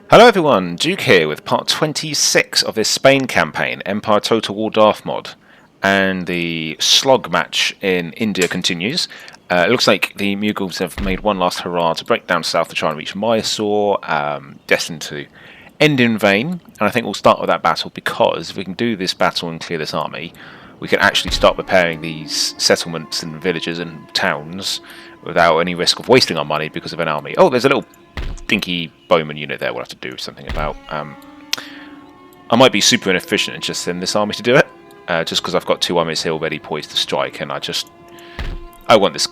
Hello everyone, Duke here with part 26 of this Spain campaign, Empire Total War Darthmod, and the slog match in India continues. It looks like the Mughals have made one last hurrah to break down south to try and reach Mysore, destined to end in vain, and I think we'll start with that battle because if we can do this battle and clear this army, we can actually start repairing these settlements and villages and towns without any risk of wasting our money because of an army. Oh, there's a little dinky bowman unit there we'll have to do something about. I might be super inefficient and just send this army to do it, just because I've got two armies here already poised to strike, and I want this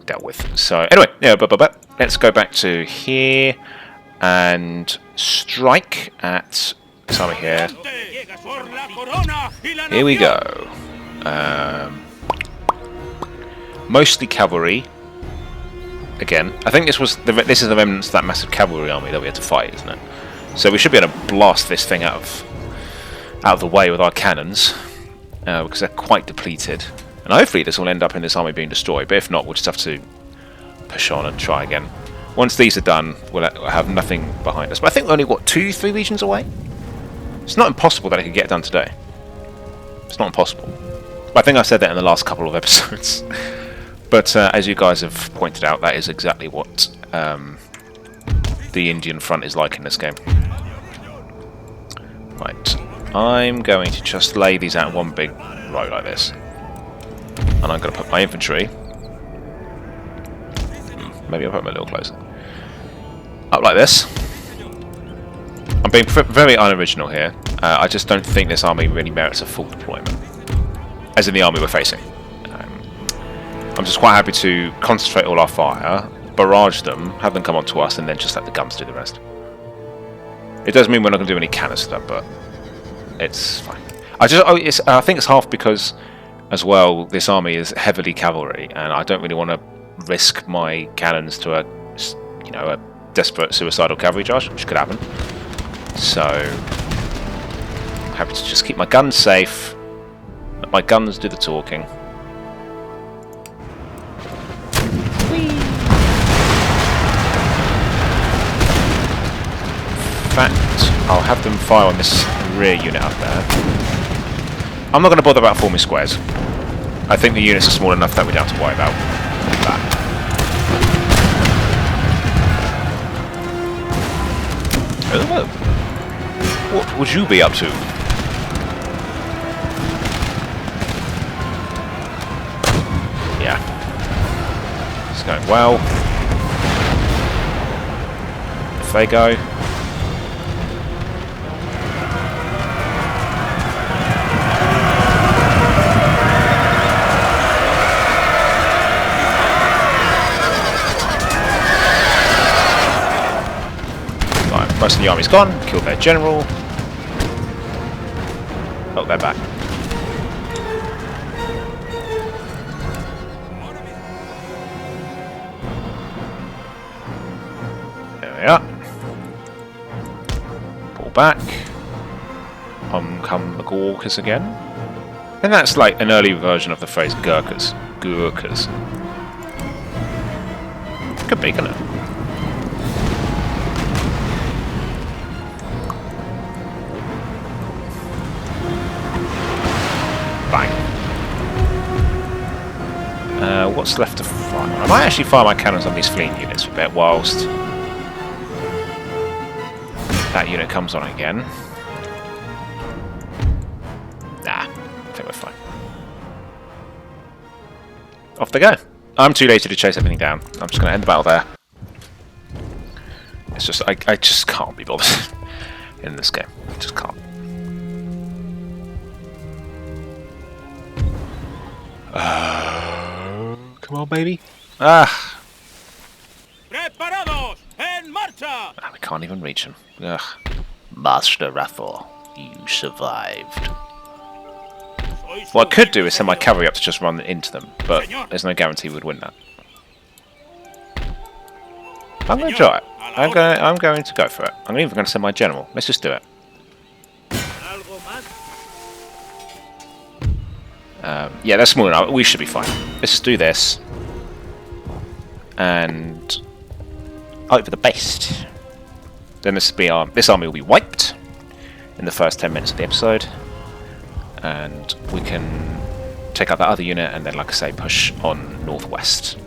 dealt with. So anyway, yeah, let's go back to here and strike at this army here. Here we go. Mostly cavalry. Again, I think this is the remnants of that massive cavalry army that we had to fight, isn't it? So we should be able to blast this thing out of the way with our cannons, because they're quite depleted. And hopefully this will end up in this army being destroyed, but if not, we'll just have to push on and try again. Once these are done, we'll have nothing behind us. But I think we're only, what, 2-3 regions away? It's not impossible that it could get done today. It's not impossible. But I think I said that in the last couple of episodes. But as you guys have pointed out, that is exactly what the Indian front is like in this game. Right, I'm going to just lay these out in one big row like this. And I'm going to put my infantry... maybe I'll put them a little closer. Up like this. I'm being very unoriginal here. I just don't think this army really merits a full deployment. As in the army we're facing. I'm just quite happy to concentrate all our fire, barrage them, have them come onto us, and then just let the guns do the rest. It does mean we're not going to do any canister, but it's fine. I think it's half because, as well, this army is heavily cavalry, and I don't really want to risk my cannons to a desperate suicidal cavalry charge, which could happen. So, I'm happy to just keep my guns safe, let my guns do the talking. In fact, I'll have them fire on this rear unit up there. I'm not going to bother about forming squares. I think the units are small enough that we don't have to worry about that. Oh, what would you be up to? Yeah. It's going well. If they go. Most of the army's gone, killed their general. Oh, they're back. There we are. Pull back. Come the Gurkhas again. And that's like an early version of the phrase Gurkhas. Gurkhas. Could be, couldn't it? What's left to fire? I might actually fire my cannons on these fleeing units for a bit whilst that unit comes on again. Nah, I think we're fine. Off they go. I'm too lazy to chase everything down. I'm just going to end the battle there. It's just, I just can't be bothered in this game. I just can't. Come on, baby. Ah, we can't even reach him. Ugh. Master Rathor, you survived. What I could do is send my cavalry up to just run into them, but there's no guarantee we'd win that. I'm going to try it. I'm going to go for it. I'm even going to send my general. Let's just do it. Yeah, they're small enough. We should be fine. Let's just do this. And hope for the best. Then this army will be wiped in the first 10 minutes of the episode, and we can take out that other unit and then, like I say, push on northwest.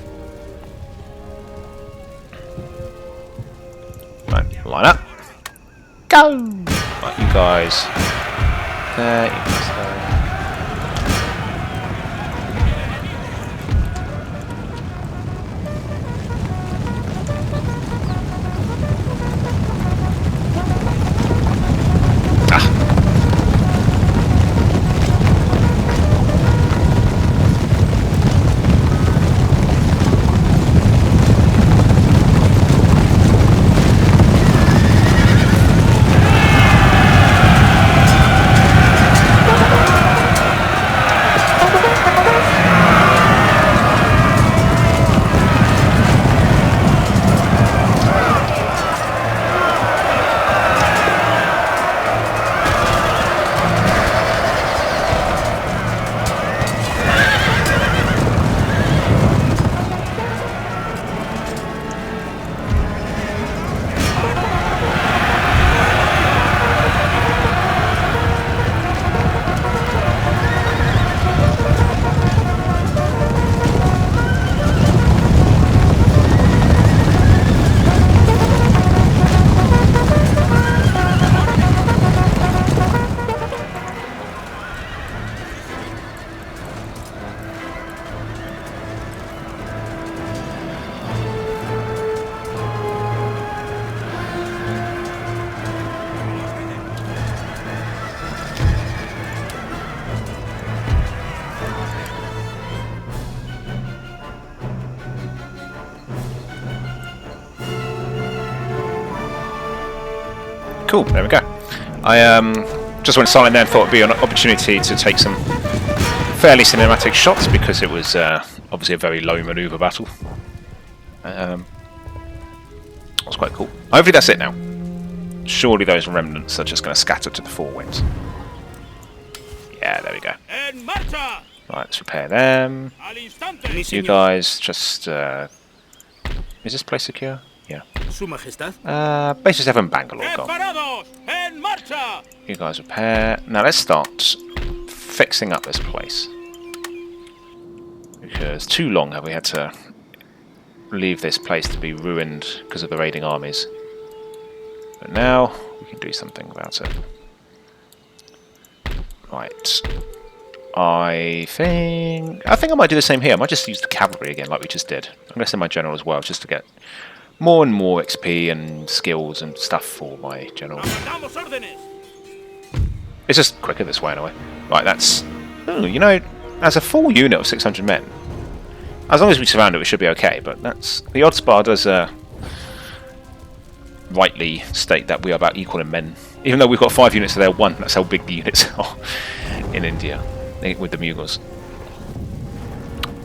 Right, line up. Go! Right, you guys there, you guys there. Cool, there we go. I just went silent there and thought it would be an opportunity to take some fairly cinematic shots because it was obviously a very low manoeuvre battle. That was quite cool. Hopefully that's it now. Surely those remnants are just going to scatter to the four winds. Yeah, there we go. Right, let's repair them. You guys just... is this place secure? Yeah. Base 7 Bangalore gone. You guys repair. Now let's start fixing up this place. Because too long have we had to leave this place to be ruined because of the raiding armies. But now we can do something about it. Right. I think I might do the same here. I might just use the cavalry again like we just did. I'm going to send my general as well just to get more and more XP and skills and stuff for my general. It's just quicker this way anyway. Right, that's... Ooh, you know, as a full unit of 600 men, as long as we surround it, we should be okay, but that's... The odds bar does rightly state that we are about equal in men. Even though we've got 5 units to their 1, that's how big the units are in India with the Mughals.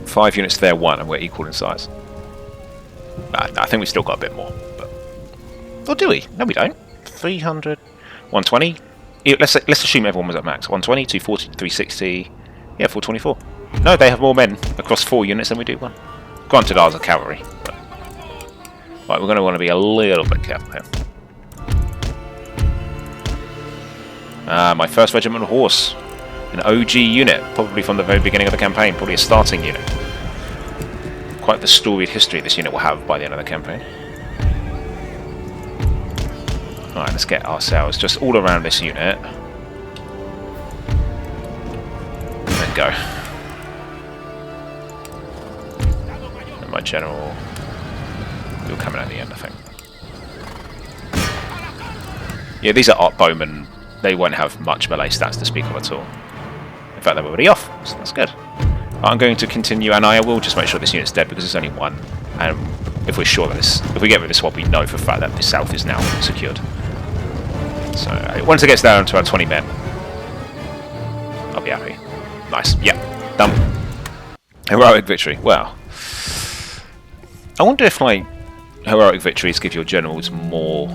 5 units to their 1 and we're equal in size. I think we've still got a bit more, but... Or do we? No, we don't. 300... 120? Let's assume everyone was at max. 120, 240, 360... Yeah, 424. No, they have more men across 4 units than we do 1. Granted, ours are cavalry, but... Right, we're going to want to be a little bit careful here. My first regiment of horse. An OG unit, probably from the very beginning of the campaign. Probably a starting unit. Quite the storied history this unit will have by the end of the campaign. Alright, let's get ourselves just all around this unit. And go. And my general... You're coming at the end, I think. Yeah, these are art bowmen. They won't have much melee stats to speak of at all. In fact, they're already off, so that's good. I'm going to continue, and I will just make sure this unit's dead because it's only 1. And if we're sure that if we get rid of this swap, we know for a fact that the south is now secured. So once it gets down to about 20 men, I'll be happy. Nice. Yeah, done. Heroic victory. Well, I wonder if like heroic victories give your generals more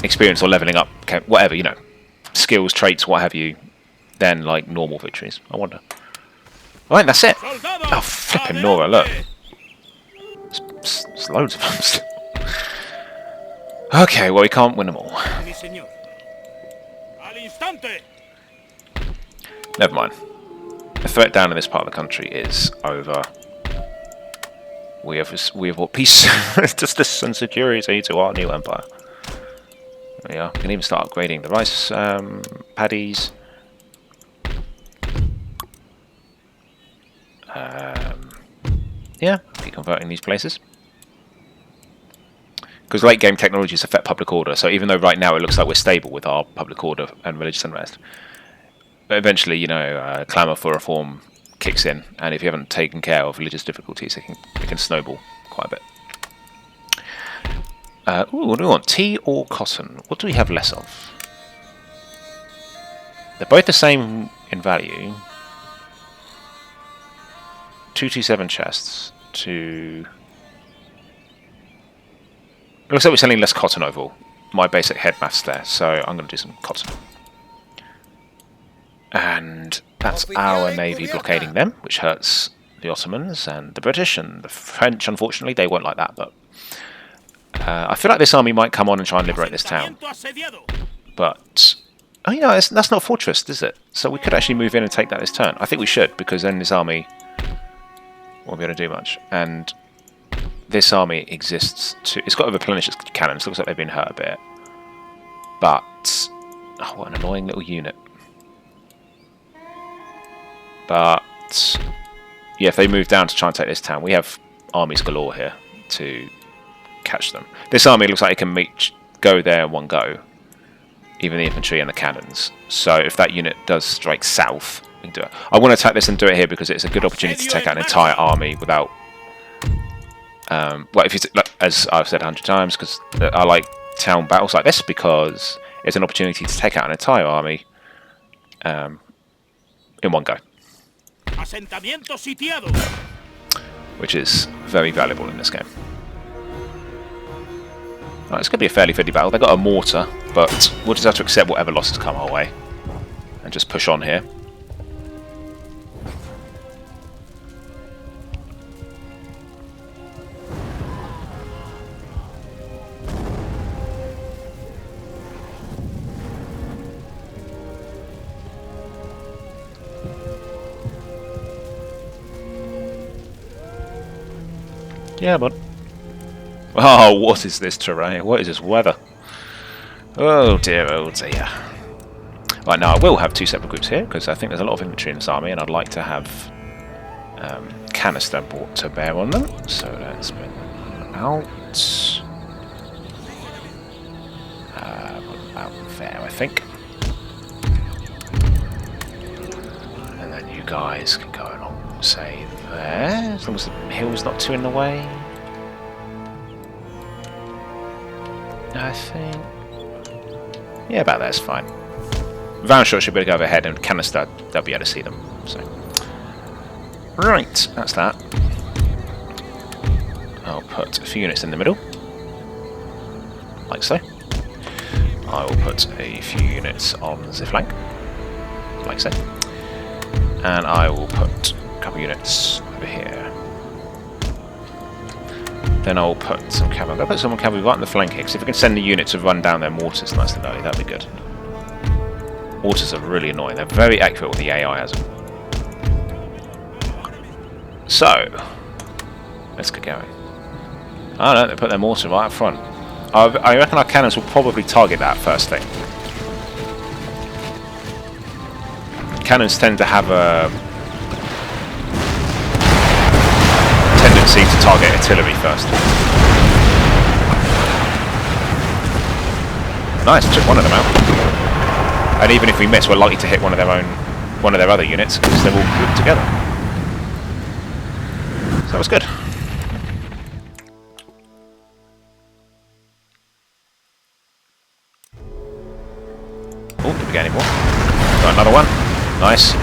experience or leveling up, whatever, you know, skills, traits, what have you, than like normal victories. I wonder. Right, that's it. Oh, flipping Nora, look. There's loads of them. Okay, well, we can't win them all. Never mind. The threat down in this part of the country is over. We have brought peace, justice, and security to our new empire. There we are. We can even start upgrading the rice paddies. Yeah, keep converting these places. Because late game technologies affect public order, so even though right now it looks like we're stable with our public order and religious unrest, but eventually, you know, clamour for reform kicks in, and if you haven't taken care of religious difficulties, it can snowball quite a bit. Ooh, what do we want? Tea or cotton? What do we have less of? They're both the same in value. 227 chests to... It looks like we're selling less cotton overall. My basic head maths there, so I'm going to do some cotton. And that's our navy blockading them, which hurts the Ottomans and the British and the French. Unfortunately, they won't like that, but I feel like this army might come on and try and liberate this town. But oh, you know, that's not a fortress, is it? So we could actually move in and take that this turn. I think we should, because then this army won't be able to do much. And this army exists to... It's got to replenish its cannons. Looks like they've been hurt a bit. But... Oh, what an annoying little unit. But... Yeah, if they move down to try and take this town, we have armies galore here to catch them. This army looks like it can go there in one go. Even the infantry and the cannons. So if that unit does strike south, we can do it. I want to attack this and do it here because it's a good opportunity to take out an entire army without... well, if you as I've said 100 times, because I like town battles like this because it's an opportunity to take out an entire army in one go, which is very valuable in this game. Right, it's going to be a fairly fiddly battle. They've got a mortar, but we'll just have to accept whatever losses come our way and just push on here. Yeah, bud. Oh, what is this terrain? What is this weather? Oh dear, oh dear. Right, now I will have two separate groups here, because I think there's a lot of infantry in this army, and I'd like to have canister brought to bear on them. So let's bring them out. About there, I think. And then you guys can go along, say, there, as long as the hill's not too in the way. I think... Yeah, about that's fine. Roundshot should be able to go overhead, and canister, they'll be able to see them. So, right, that's that. I'll put a few units in the middle, like so. I will put a few units on the flank, like so. And I will put a couple units over here. Then I'll put some cavalry. I'll put some cavalry right on the flank here, because if we can send the unit to run down their mortars nice and early, that'd be good. Mortars are really annoying. They're very accurate with the AI has them. So, let's get going. I don't know, they put their mortar right up front. I reckon our cannons will probably target that first thing. Cannons tend to have a tendency to target artillery first. Nice, took one of them out. And even if we miss, we're likely to hit one of their other units because they're all grouped together. So that was good. Oh, did we get any more? Got another one. Nice.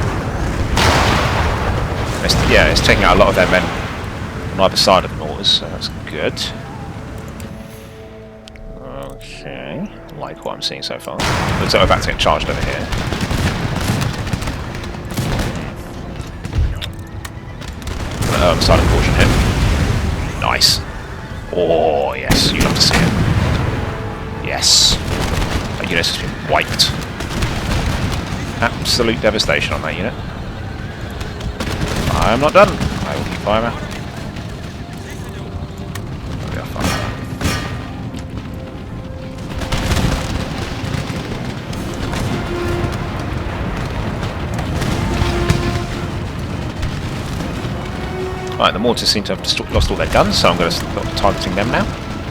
Yeah, it's taking out a lot of their men on either side of the mortars, so that's good. Okay, like what I'm seeing so far. Looks like we're about to get charged over here. Silent portion hit. Nice. Oh yes, you love to see it. Yes. That unit has been wiped. Absolute devastation on that unit. I'm not done. I will keep firing. We are fine. Right, the mortars seem to have lost all their guns, so I'm going to start targeting them now.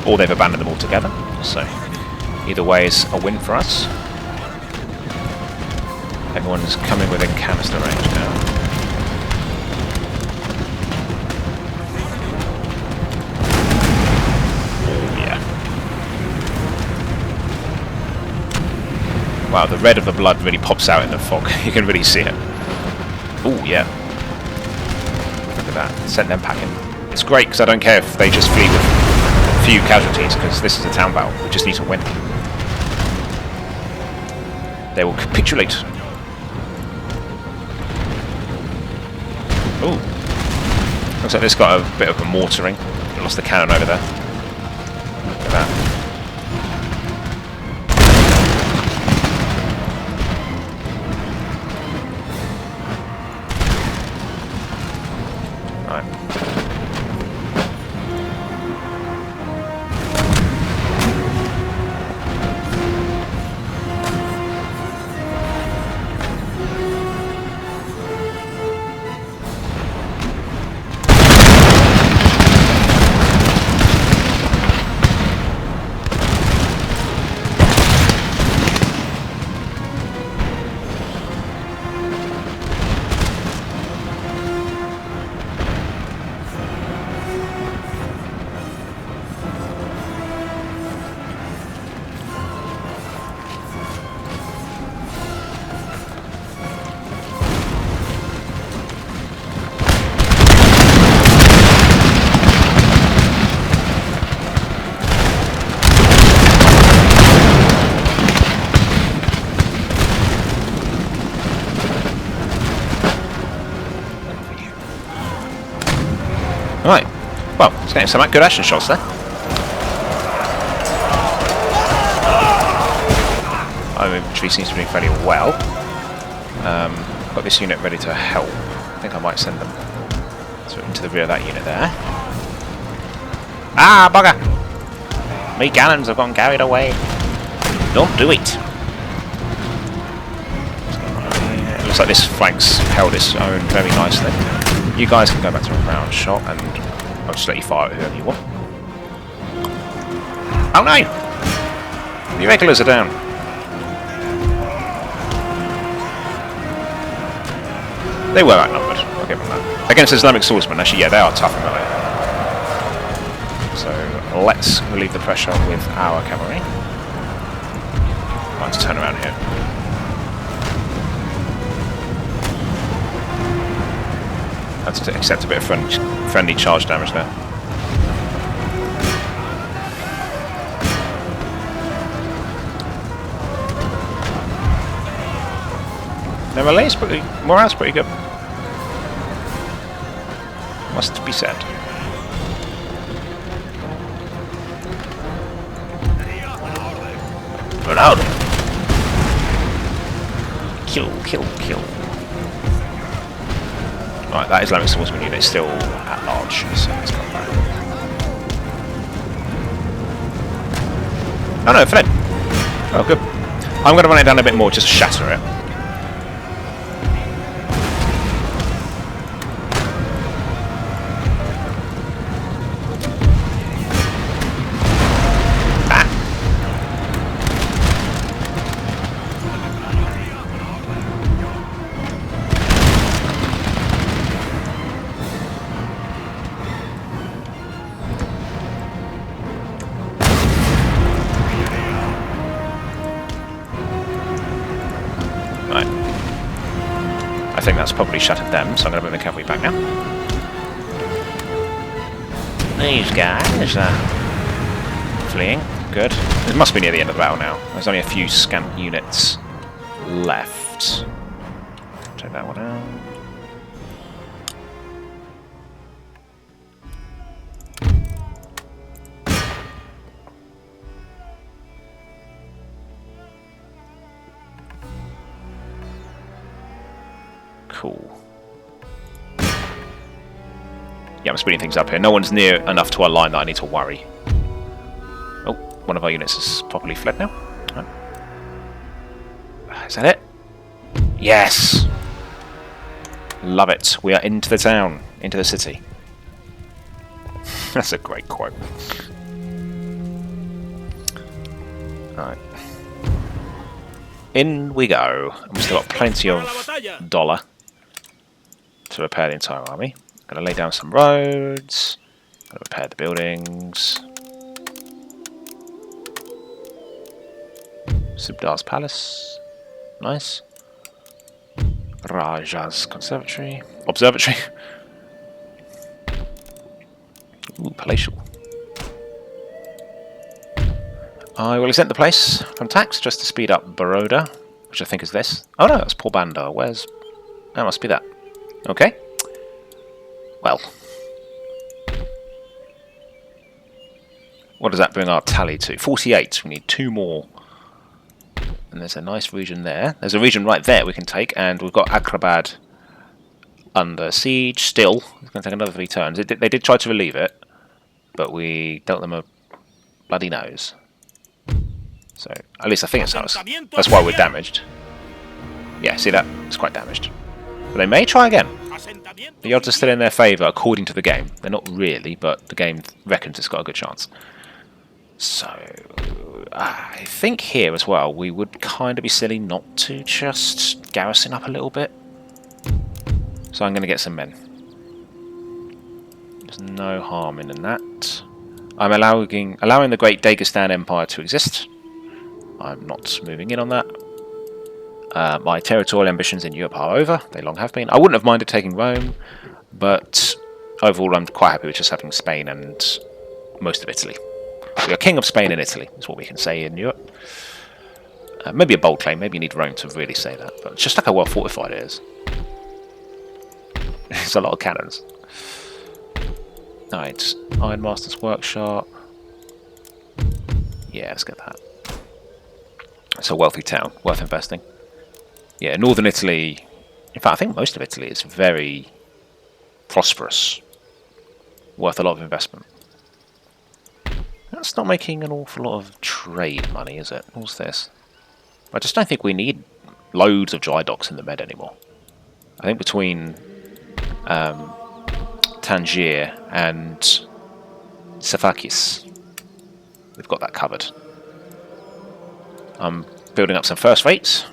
Or they've abandoned them altogether. So, either way is a win for us. Everyone's coming within canister range now. Oh, yeah. Wow, the red of the blood really pops out in the fog. You can really see it. Oh, yeah. That. Send them packing. It's great because I don't care if they just flee with a few casualties because this is a town battle. We just need to win. They will capitulate. Ooh. Looks like this got a bit of a mortaring. We lost the cannon over there. Look at that. Right, well, it's getting some good action shots there. Our infantry seems to be doing fairly well. Got this unit ready to help. I think I might send them into the rear of that unit there. Ah, bugger! Me cannons have gone carried away. Don't do it! It looks like this flank's held its own very nicely. You guys can go back to a round shot, and I'll just let you fire at whoever you want. Oh no! The irregulars are down. They were outnumbered, I'll give them that. Against Islamic swordsmen, actually, yeah, they are tough in melee. So let's relieve the pressure with our cavalry. Let's turn around here. That's to accept a bit of friendly charge damage there. Their morale's pretty good. Must be said. Ronaldo! Kill, kill, kill. Right, that Islamic swordsman unit is still at large, so it's not bad. Oh no, it fled! Oh, good. I'm going to run it down a bit more, just to shatter it. I think that's probably shattered them, so I'm going to bring the cavalry back now. These guys are fleeing. Good. It must be near the end of the battle now. There's only a few scant units left. Take that one out. Cool. Yeah, I'm speeding things up here. No one's near enough to our line that I need to worry. Oh, one of our units has properly fled now. Oh. Is that it? Yes! Love it. We are into the town. Into the city. That's a great quote. Alright. In we go. And we've still got plenty of dollar to repair the entire army. Gonna lay down some roads. Gonna repair the buildings. Subdar's palace. Nice. Raja's conservatory. Observatory. Ooh, palatial. I will exempt the place from tax just to speed up Baroda, which I think is this. Oh no, that's Porbandar. Where's... That must be that. Okay. Well. What does that bring our tally to? 48. We need 2 more. And there's a nice region there. There's a region right there we can take, and we've got Akrabad under siege still. It's going to take another 3 turns. They did try to relieve it, but we dealt them a bloody nose. So, at least I think it's us. That's why we're damaged. Yeah, see that? It's quite damaged. But they may try again. The odds are still in their favour according to the game. They're not really, but the game reckons it's got a good chance. So, I think here as well, we would kind of be silly not to just garrison up a little bit. So I'm going to get some men. There's no harm in that. I'm allowing the Great Dagestan Empire to exist. I'm not moving in on that. My territorial ambitions in Europe are over. They long have been. I wouldn't have minded taking Rome, but overall I'm quite happy with just having Spain and most of Italy. We are king of Spain and Italy, is what we can say in Europe. Maybe a bold claim, maybe you need Rome to really say that, but it's just like how well fortified it is. It's a lot of cannons. Alright, Ironmaster's Workshop. Yeah, let's get that. It's a wealthy town, worth investing. Yeah, northern Italy, in fact I think most of Italy is very prosperous. Worth a lot of investment. That's not making an awful lot of trade money, is it? What's this? I just don't think we need loads of dry docks in the Med anymore. I think between Tangier and Sefakis, we've got that covered. I'm building up some first rates,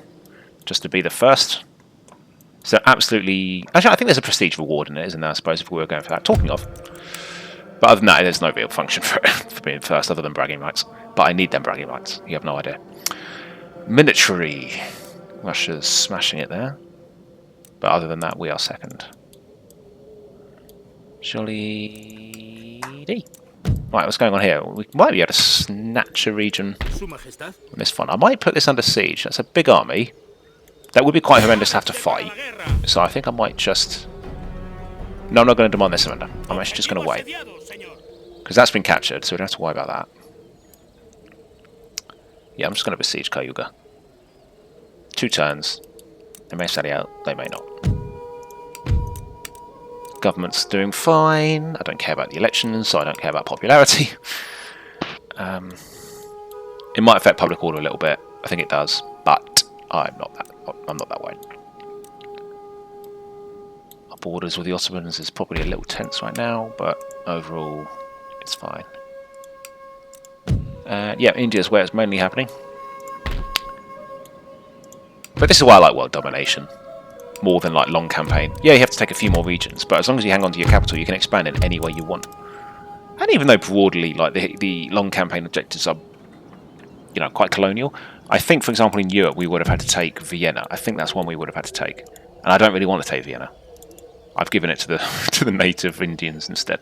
just to be the first. So absolutely... Actually, I think there's a prestige reward in it, isn't there, I suppose, if we were going for that. Talking of... But other than that, there's no real function for it, for being first, other than bragging rights. But I need them bragging rights. You have no idea. Military. Russia's smashing it there. But other than that, we are second. Jolly D. Right, what's going on here? We might be able to snatch a region on this front. I might put this under siege. That's a big army. That would be quite horrendous to have to fight. So I think I might just... No, I'm not going to demand their surrender. I'm actually just going to wait. Because that's been captured, so we don't have to worry about that. Yeah, I'm just going to besiege Cayuga. 2 turns. They may sally out, they may not. Government's doing fine. I don't care about the elections, so I don't care about popularity. It might affect public order a little bit. I think it does, but I'm not that worried. Our borders with the Ottomans is probably a little tense right now, but overall it's fine. Yeah, India's where it's mainly happening. But this is why I like world domination more than like long campaign. Yeah, you have to take a few more regions, but as long as you hang on to your capital, you can expand in any way you want. And even though broadly, like the long campaign objectives are, you know, quite colonial, I think, for example, in Europe we would have had to take Vienna. I think that's one we would have had to take, and I don't really want to take Vienna. I've given it to the to the native Indians instead.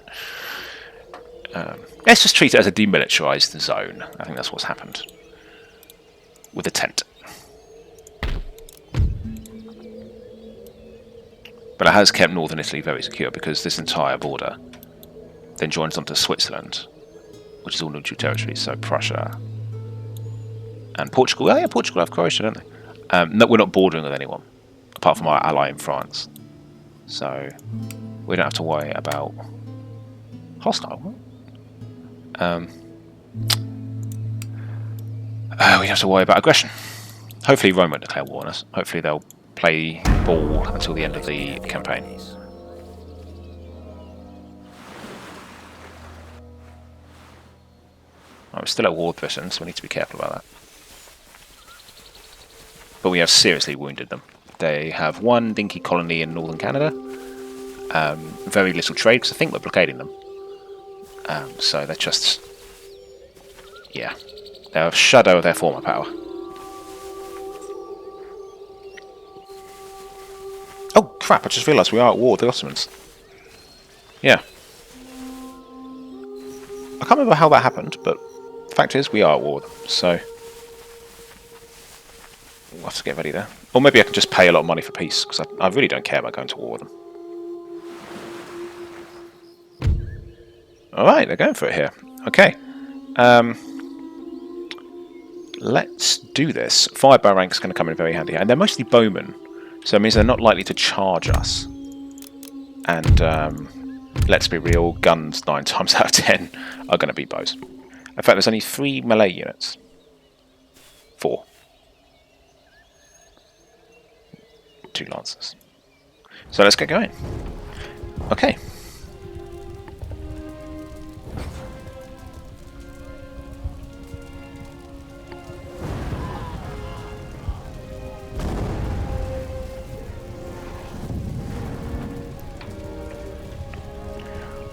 Let's just treat it as a demilitarized zone. I think that's what's happened with the tent. But it has kept northern Italy very secure because this entire border then joins onto Switzerland, which is all neutral territory. So Prussia and Portugal. Oh yeah, Portugal have Croatia, don't they? No, we're not bordering with anyone. apart from our ally in France. So we don't have to worry about hostile. We have to worry about aggression. Hopefully Rome won't declare war on us. Hopefully they'll play ball until the end of the campaign. We're still at war with Britain, so we need to be careful about that. But we have seriously wounded them. They have one dinky colony in northern Canada. Very little trade, because I think we're blockading them. So they're just... yeah. They're a shadow of their former power. Oh, crap, I just realised we are at war with the Ottomans. Yeah. I can't remember how that happened, but the fact is we are at war with them, so... we'll have to get ready there. Or maybe I can just pay a lot of money for peace, because I really don't care about going to war with them. Alright, they're going for it here. Okay. Let's do this. 5 bar rank is going to come in very handy. And they're mostly bowmen, so it means they're not likely to charge us. And let's be real, guns 9 times out of 10 are going to be bows. In fact, there's only 3 melee units. 4. 2 lancers. So let's get going. Okay.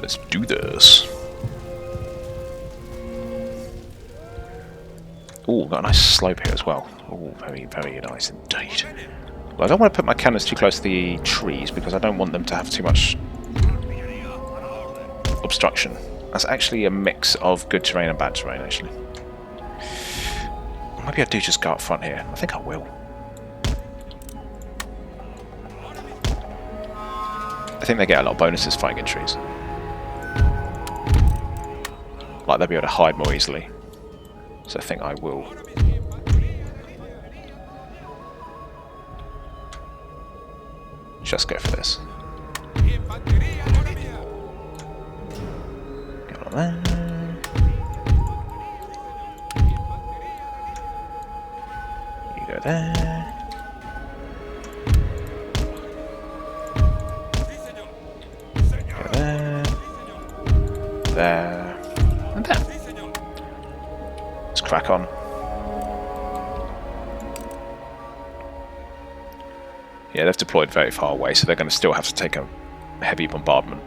Let's do this. Oh, got a nice slope here as well. Oh, very, very nice indeed. Well, I don't want to put my cannons too close to the trees because I don't want them to have too much obstruction. That's actually a mix of good terrain and bad terrain, actually. Maybe I do just go up front here. I think I will. I think they get a lot of bonuses fighting in trees. Like they'll be able to hide more easily. So I think I will. Just go for this. Get on there. You go there. Go there. There. And there. Let's crack on. Yeah, they've deployed very far away, so they're going to still have to take a heavy bombardment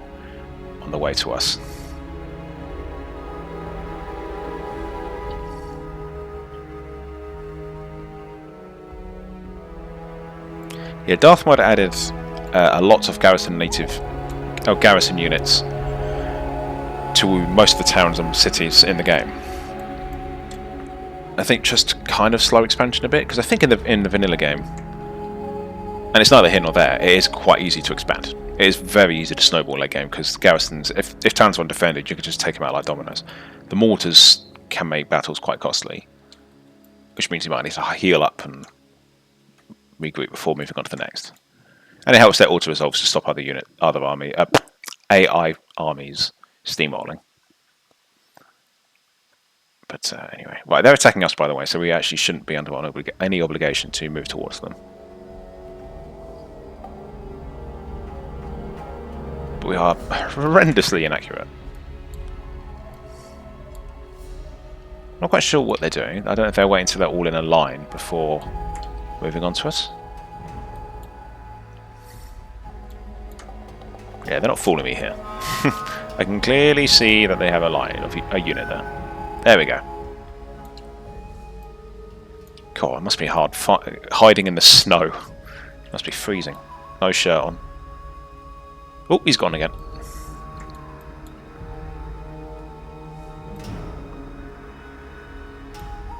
on the way to us. Yeah, Darthmod added a lot of garrison units to most of the towns and cities in the game. I think just kind of slow expansion a bit, because I think in the vanilla game, and it's neither here nor there, it is quite easy to expand. It is very easy to snowball late game, because garrisons, if towns are undefended, you can just take them out like dominoes. The mortars can make battles quite costly, which means you might need to heal up and regroup before moving on to the next. And it helps their auto-resolves to stop AI armies steamrolling. But anyway, right, they're attacking us, by the way, so we actually shouldn't be under any obligation to move towards them. But we are horrendously inaccurate. Not quite sure what they're doing. I don't know if they're waiting until they're all in a line before moving on to us. Yeah, they're not fooling me here. I can clearly see that they have a line of a unit there. There we go. God, it must be hard hiding in the snow. It must be freezing. No shirt on. Oh, he's gone again.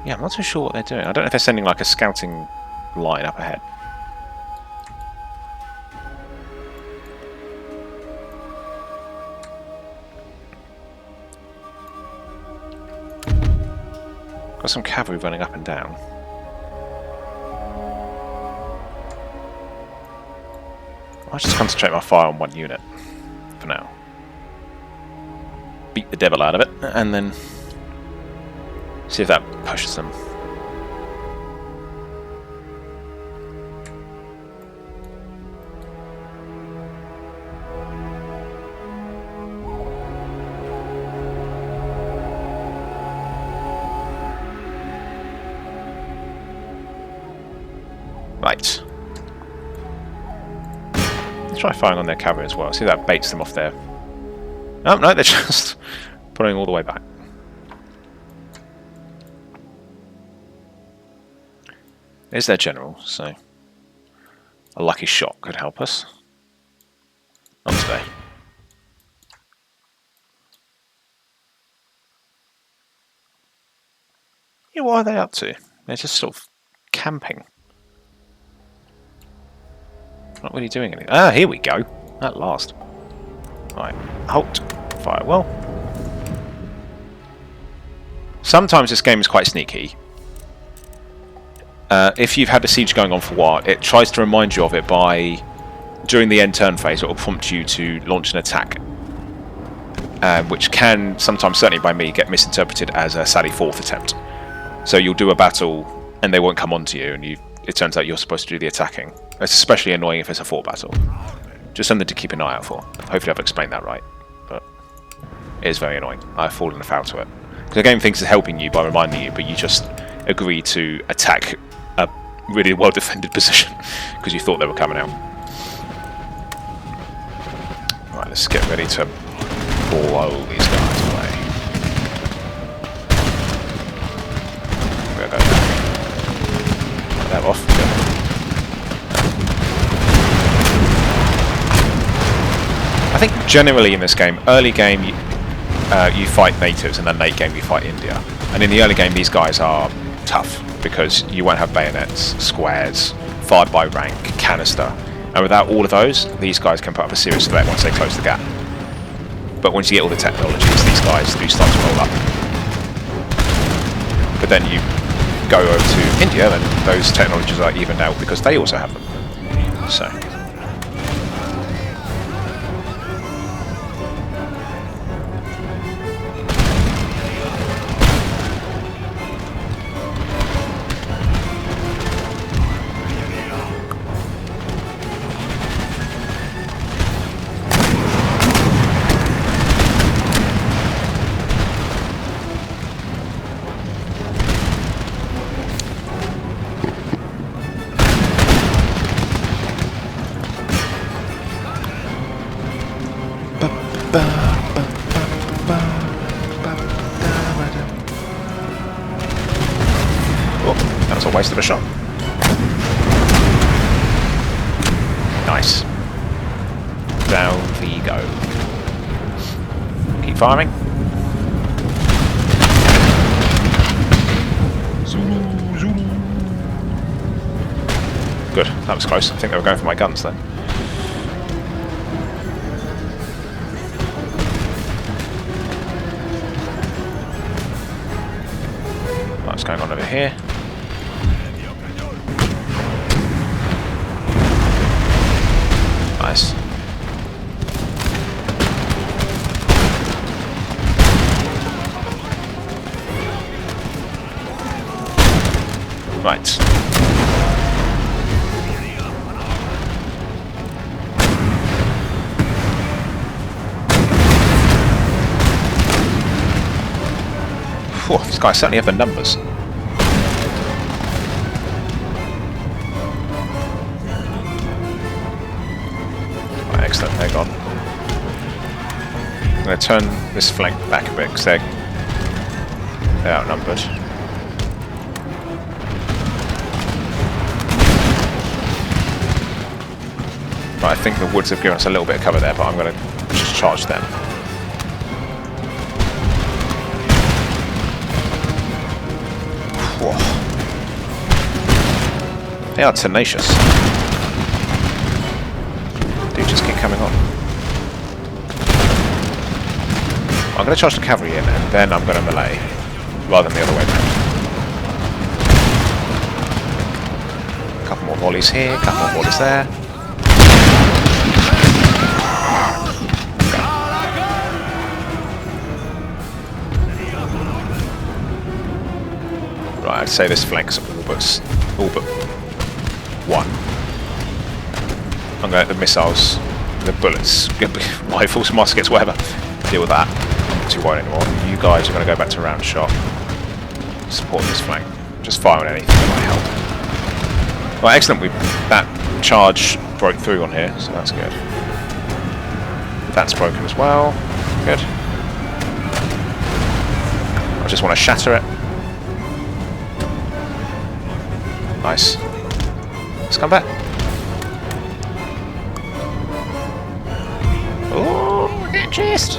Yeah, I'm not too sure what they're doing. I don't know if they're sending like a scouting line up ahead. Got some cavalry running up and down. I'll just concentrate my fire on one unit for now. Beat the devil out of it, and then see if that pushes them. Right. Let's try firing on their cavalry as well. See if that baits them off there. Oh, no, they're just pulling all the way back. There's their general, so a lucky shot could help us. Not today. Yeah, what are they up to? They're just sort of camping. Not really doing anything. Ah, here we go. At last. Right, halt. Fire well. Sometimes this game is quite sneaky. If you've had a siege going on for a while, it tries to remind you of it by, during the end turn phase, it will prompt you to launch an attack. Which can, sometimes, certainly by me, get misinterpreted as a sally forth attempt. So you'll do a battle and they won't come onto you, and it turns out you're supposed to do the attacking. It's especially annoying if it's a fort battle. Just something to keep an eye out for. Hopefully I've explained that right. But it is very annoying. I've fallen foul to it. Because the game thinks it's helping you by reminding you, but you just agree to attack a really well-defended position because you thought they were coming out. Right, let's get ready to blow these guys away. We'll go down. That off. I think generally in this game, early game you fight natives, and then late game you fight India. And in the early game these guys are tough because you won't have bayonets, squares, fired by rank, canister. And without all of those, these guys can put up a serious threat once they close the gap. But once you get all the technologies, these guys do start to roll up. But then you go over to India and those technologies are evened out because they also have them. So that was a waste of a shot. Nice. Down we go. Keep firing. Good, that was close. I think they were going for my guns then. What's going on over here? Nice. Right. Whew, these guys certainly have the numbers. Right, excellent, they're gone. I'm going to turn this flank back a bit because they're outnumbered. Right, I think the woods have given us a little bit of cover there, but I'm going to just charge them. Whoa. They are tenacious. They just keep coming on. I'm going to charge the cavalry in, and then I'm going to melee, rather than the other way around. A couple more volleys here, a couple more volleys there. Right, I'd say this flank's all but one. I'm going to the missiles, the bullets, rifles, muskets, whatever. Deal with that. I'm not too worried anymore. You guys are going to go back to round shot. Support this flank. Just fire on anything that might help. Well, excellent. That charge broke through on here, so that's good. That's broken as well. Good. I just want to shatter it. Nice. Let's come back. Oh, hit chest.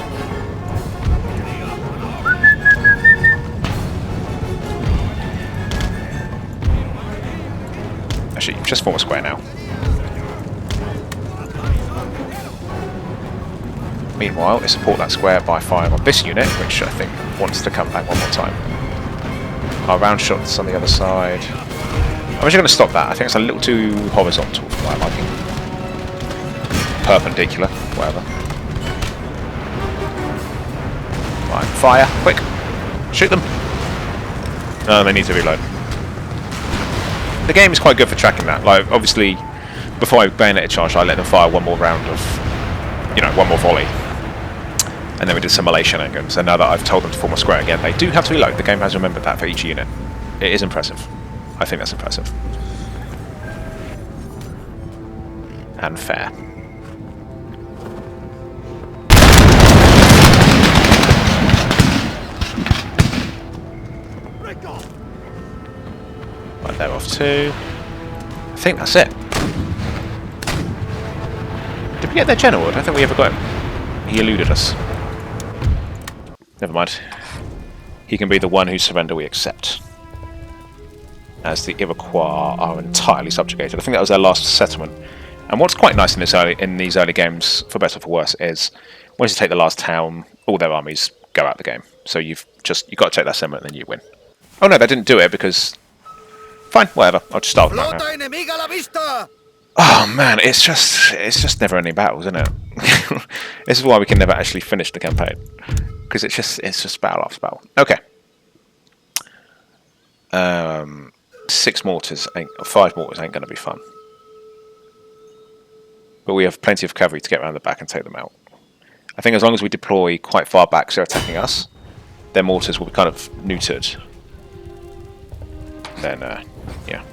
Actually, just form a square now. Meanwhile, they support that square by firing on this unit, which I think wants to come back one more time. Our round shots on the other side. I'm actually going to stop that. I think it's a little too horizontal for my liking. Perpendicular, whatever. Right, fire, quick! Shoot them! No, they need to reload. The game is quite good for tracking that. Like, obviously, before I bayonet charge, I let them fire one more round of, you know, one more volley. And then we did some melee shenanigans. So now that I've told them to form a square again, they do have to reload. The game has remembered that for each unit. It is impressive. I think that's impressive. And fair. Right, they're off too. I think that's it. Did we get their general? I don't think we ever got him. He eluded us. Never mind. He can be the one whose surrender we accept. As the Iroquois are entirely subjugated. I think that was their last settlement. And what's quite nice in these early games, for better or for worse, is once you take the last town, all their armies go out the game. So you've got to take that settlement and then you win. Oh no, they didn't do it because... Fine, whatever. I'll just start with that now. Oh man, it's just never-ending battles, isn't it? This is why we can never actually finish the campaign, because it's just battle after battle. Okay. 5 mortars ain't going to be fun, but we have plenty of cavalry to get around the back and take them out. I think as long as we deploy quite far back, so they're attacking us, their mortars will be kind of neutered. Then, yeah.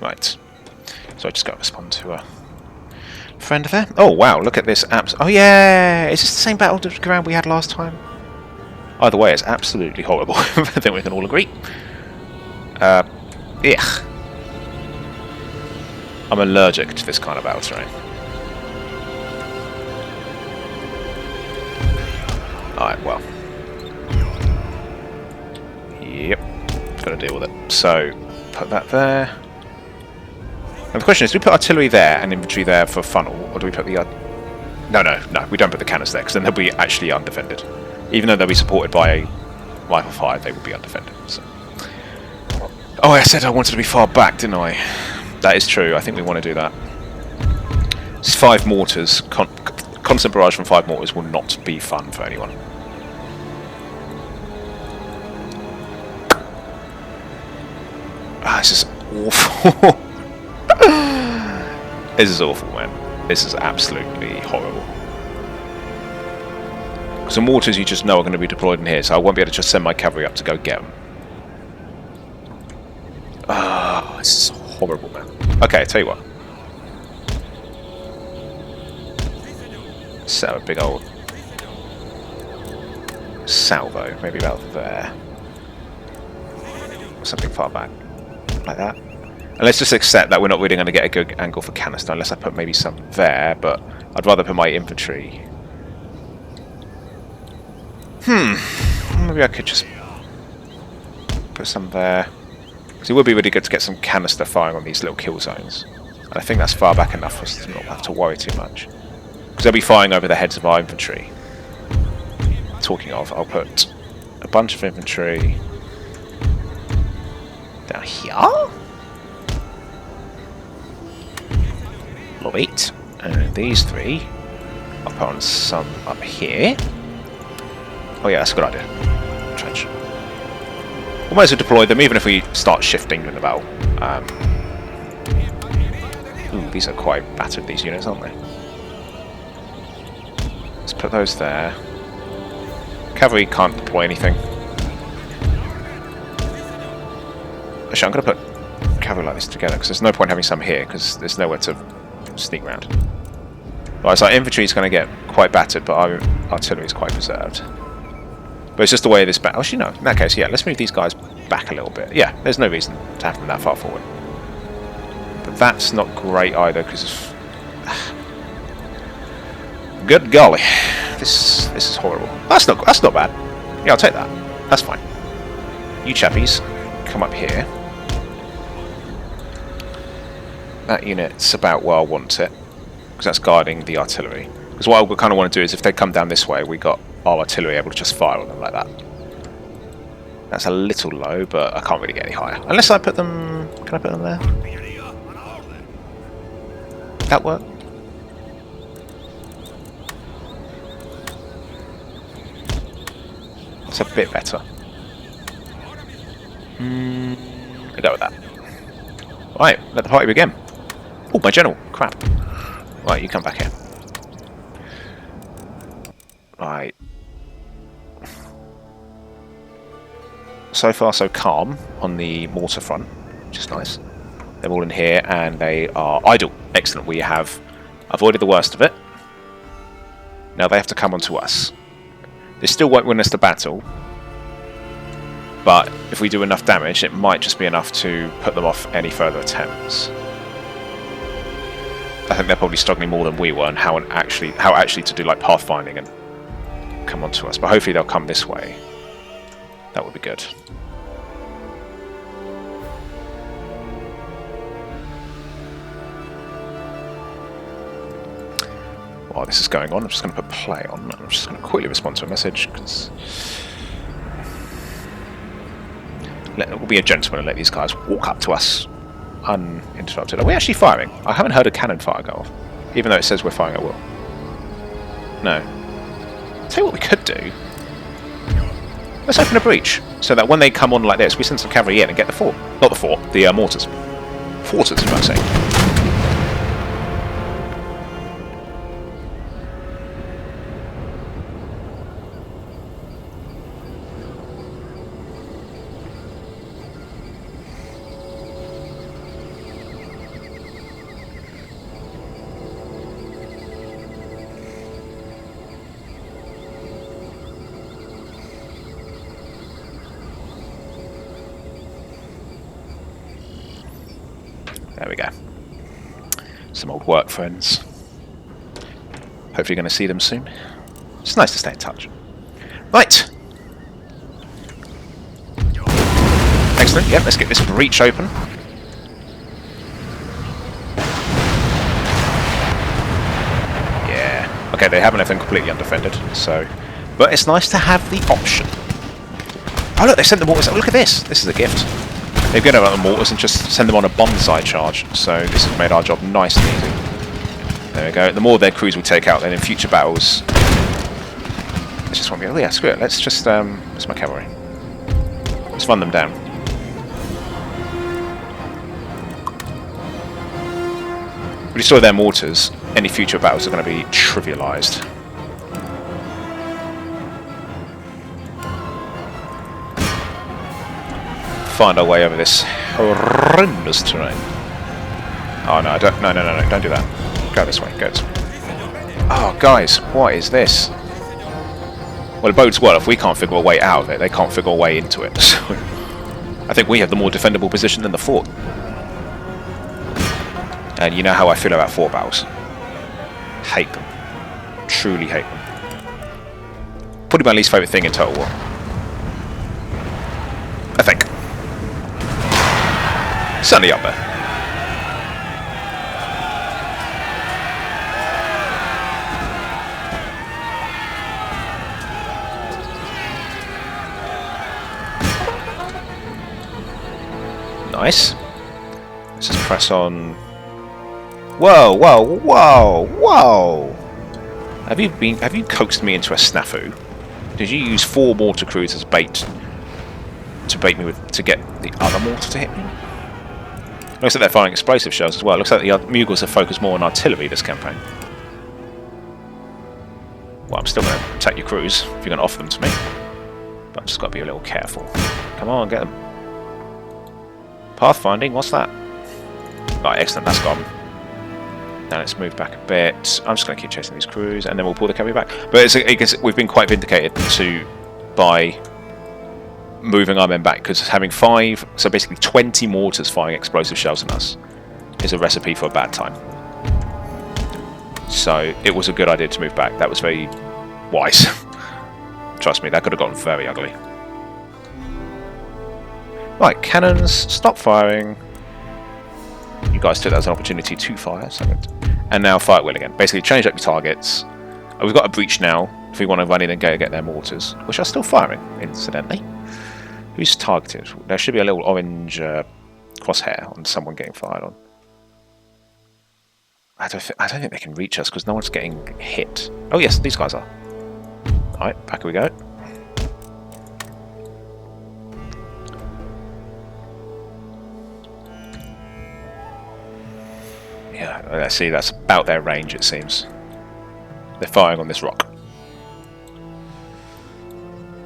Right. So I just got to respond to a friend of there. Oh wow, look at this apps. Oh yeah, is this the same battleground we had last time? Either way, it's absolutely horrible. I think we can all agree. Ugh. I'm allergic to this kind of battle terrain. Alright, well. Yep. Gotta deal with it. So, put that there. And the question is, do we put artillery there and infantry there for funnel, or do we put the... No, we don't put the cannons there, because then they'll be actually undefended. Even though they'll be supported by a rifle fire, they will be undefended. So. Oh, I said I wanted to be far back, didn't I? That is true, I think we want to do that. It's 5 mortars. Constant barrage from 5 mortars will not be fun for anyone. Ah, this is awful. This is awful, man. This is absolutely horrible. Because the mortars you just know are going to be deployed in here, so I won't be able to just send my cavalry up to go get them. Ah, this is horrible, man. Okay, tell you what. Set up a big old salvo, maybe about there. Something far back, like that. And let's just accept that we're not really going to get a good angle for canister unless I put maybe some there, but I'd rather put my infantry. Maybe I could just put some there. Because it would be really good to get some canister firing on these little kill zones. And I think that's far back enough for us to not have to worry too much. Because they'll be firing over the heads of our infantry. Talking of, I'll put a bunch of infantry down here. Wait, and these 3 I'll put on some up here. Oh yeah, that's a good idea. Trench. We might as well deploy them, even if we start shifting in the battle. Ooh, these are quite battered, these units, aren't they? Let's put those there. Cavalry can't deploy anything. Actually, I'm going to put cavalry like this together, because there's no point having some here, because there's nowhere to sneak round. Right, so our infantry is going to get quite battered, but our artillery is quite preserved. But it's just the way this battle. Actually, no. In that case, yeah, let's move these guys back a little bit. Yeah, there's no reason to have them that far forward. But that's not great either, because good golly, this is horrible. That's not bad. Yeah, I'll take that. That's fine. You chappies, come up here. That unit's about where I want it, because that's guarding the artillery. Because what I kind of want to do is, if they come down this way, we got our artillery able to just fire on them like that. That's a little low, but I can't really get any higher. Unless I put them... Can I put them there? That work? It's a bit better. I'll go with that. Right, let the party begin. Oh, my general. Crap. Right, you come back here. Right. So far, so calm on the mortar front, which is nice. They're all in here, and they are idle. Excellent. We have avoided the worst of it. Now they have to come onto us. They still won't win us the battle, but if we do enough damage, it might just be enough to put them off any further attempts. I think they're probably struggling more than we were, and how actually to do like pathfinding and come onto us. But hopefully they'll come this way. That would be good. While this is going on, I'm just going to put play on. I'm just going to quickly respond to a message, because we'll be a gentleman and let these guys walk up to us uninterrupted. Are we actually firing? I haven't heard a cannon fire go off, even though it says we're firing at will. No. I'll tell you what we could do. Let's open a breach, so that when they come on like this, we send some cavalry in and get the fort. Not the fort, the mortars. Forters, if I'm saying. There we go. Some old work friends. Hopefully going to see them soon. It's nice to stay in touch. Right. Excellent. Yeah, let's get this breach open. Yeah. Okay, they haven't left them completely undefended, so... But it's nice to have the option. Oh look, they sent the mortars. Oh, look at this. This is a gift. They've got out the mortars and just send them on a bonsai charge, so this has made our job nice and easy. There we go. The more their crews we take out, then in future battles... Let's just want to be... Oh yeah, screw it. Let's just... Where's my cavalry? Let's run them down. If we destroy their mortars, any future battles are going to be trivialised. Find our way over this horrendous terrain. Oh no, don't do that. Go this way, go this way. Oh guys, what is this? Well, it bodes well if we can't figure a way out of it, they can't figure a way into it. So I think we have the more defendable position than the fort. And you know how I feel about fort battles. Hate them. Truly hate them. Probably my least favourite thing in Total War. I think. Certainly up there. Nice. Let's just press on. Whoa, whoa, whoa, whoa! Have you coaxed me into a snafu? Did you use 4 mortar crews as bait to bait me to get the other mortar to hit me? Looks like they're firing explosive shells as well. Looks like the Mughals have focused more on artillery this campaign. Well, I'm still going to attack your crews if you're going to offer them to me. But I've just got to be a little careful. Come on, get them. Pathfinding, what's that? Right, excellent, that's gone. Now let's move back a bit. I'm just going to keep chasing these crews, and then we'll pull the cavalry back. But we've been quite vindicated by moving our men back, because having 5, so basically 20 mortars firing explosive shells on us is a recipe for a bad time. So it was a good idea to move back. That was very wise. Trust me, that could have gotten very ugly. Right, cannons, stop firing. You guys took that as an opportunity to fire, so good. And now fire at will again. Basically, change up your targets. We've got a breach now. If we want to run in and go get their mortars, which are still firing, incidentally. Who's targeted? There should be a little orange crosshair on someone getting fired on. I don't think they can reach us because no one's getting hit. Oh yes, these guys are. Alright, back we go. Yeah, let's see, that's about their range it seems. They're firing on this rock.